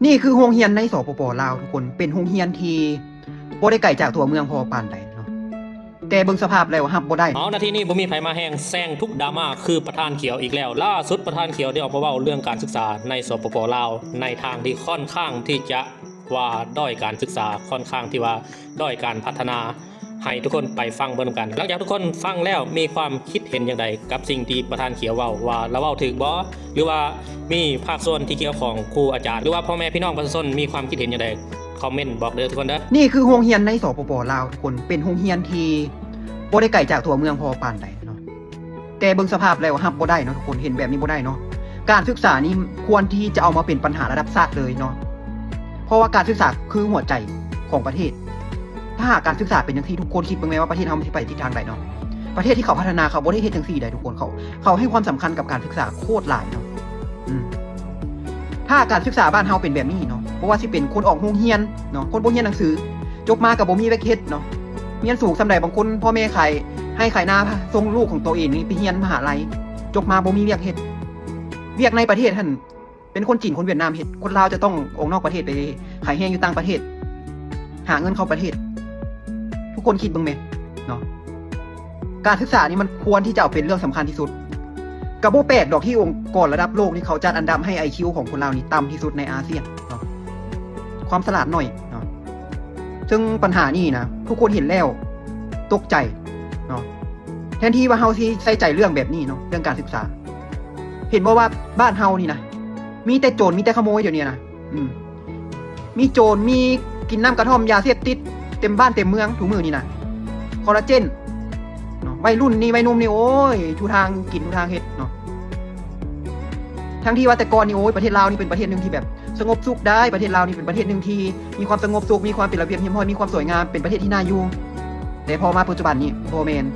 นี่คือโรงเรียนในสปป.ลาวทุกคนเป็นโรงเรียนที่บ่ได้ไกลจากตัวเมืองพอปานใดเนาะแต่เบิ่งสภาพแล้วรับบ่ได้เอานาทีนี้บ่มีไผมาแห้งแซงทุกดราม่าคือประธานเขียวอีกแล้วล่าสุดประธานเขียวได้ออกมาเว้าเรื่องการศึกษาในสปป.ลาวในทางที่ค่อนข้างที่จะว่าด้อยการศึกษาค่อนข้างที่ว่าด้อยการพัฒนาให้ทุกคนไปฟังเบิ่งกันหลังจากทุกคนฟังแล้วมีความคิดเห็นอย่างไรกับสิ่งที่ประธานเขียวเว้าว่าเราเว้าถึงบ่หรือว่ามีภาคส่วนที่เกี่ยวของครูอาจารย์หรือว่าพ่อแม่พี่น้องประชาชนมีความคิดเห็นอย่างไรคอมเมนต์บอกเด้อทุกคนเด้อนี่คือโรงเรียนในสปป.ลาวทุกคนเป็นโรงเรียนที่บ่ได้ไกลจากตัวเมืองพอปานใดเนาะแต่เบิ่งสภาพแล้วรับบ่ได้เนาะทุกคนเห็นแบบนี้บ่ได้เนาะการศึกษานี่ควรที่จะเอามาเป็นปัญหาระดับชาติเลยเนาะเพราะว่าการศึกษาคือหัวใจของประเทศถ้าหากการศึกษาเป็นจังซี่ทุกคนคิดเบิ่งแม่ว่าประเทศเฮาสิไปทิศทางใดเนาะประเทศที่เขาพัฒนาเขาบ่ได้เฮ็ดจังซี่ได้ทุกคนเขาให้ความสำคัญกับการศึกษาโคตรหลายเนาะถ้าการศึกษาบ้านเฮาเป็นแบบนี้เนาะเพราะว่าสิเป็นคนออกโรงเรียนเนาะคนบ่เรียนหนังสือจบมาก็บ่มีเวกเฮ็ดเนาะเรียนสูงสำใดบางคนพ่อแม่ให้ขายหน้าส่งลูกของตัวเองนี่ไปเรียนมหาลัยจบมาบ่มีเวียกเฮ็ดเวียกในประเทศท่านเป็นคนจีนคนเวียดนามเฮ็ดคนลาวจะต้องออกนอกประเทศไปขายแห้งอยู่ต่างประเทศหาเงินเข้าประเทศทุกคนคิดบ้างไหมเนาะการศึกษานี่มันควรที่จะเอาเป็นเรื่องสำคัญที่สุดกระโบแปลกดอกที่องค์กรระดับโลกนี่เขาจัดอันดับให้ IQ ของคนลาวนี่ต่ำที่สุดในอาเซียนเนาะความฉลาดหน่อยเนาะซึ่งปัญหานี่นะทุกคนเห็นแล้วตกใจเนาะแทนที่ว่าเฮาสิใส่ใจเรื่องแบบนี้เนาะเรื่องการศึกษาเห็นบ่ว่าบ้านเฮานี่นะมีแต่โจรมีแต่ขโมยเดี๋ยวนี้นะมีโจรมีกินน้ำกระท่อมยาเสพติดเต็มบ้านเต็มเมืองทุกมื้อนี่นะคอลลาเจนเนาะวัยรุ่นนี่วัยหนุ่มนี่โอ้ยทุทางกินทุทางเฮ็ดเนาะทั้งที่ว่าแต่ก่อนนี่โอ้ยประเทศลาวนี่เป็นประเทศนึงที่แบบสงบสุขได้ประเทศลาวนี่เป็นประเทศนึงที่มีความสงบสุขมีความเป็นระเบียบเรียบร้อยมีความสวยงามเป็นประเทศที่น่าอยู่แต่พอมาปัจจุบันนี้บ่แม่น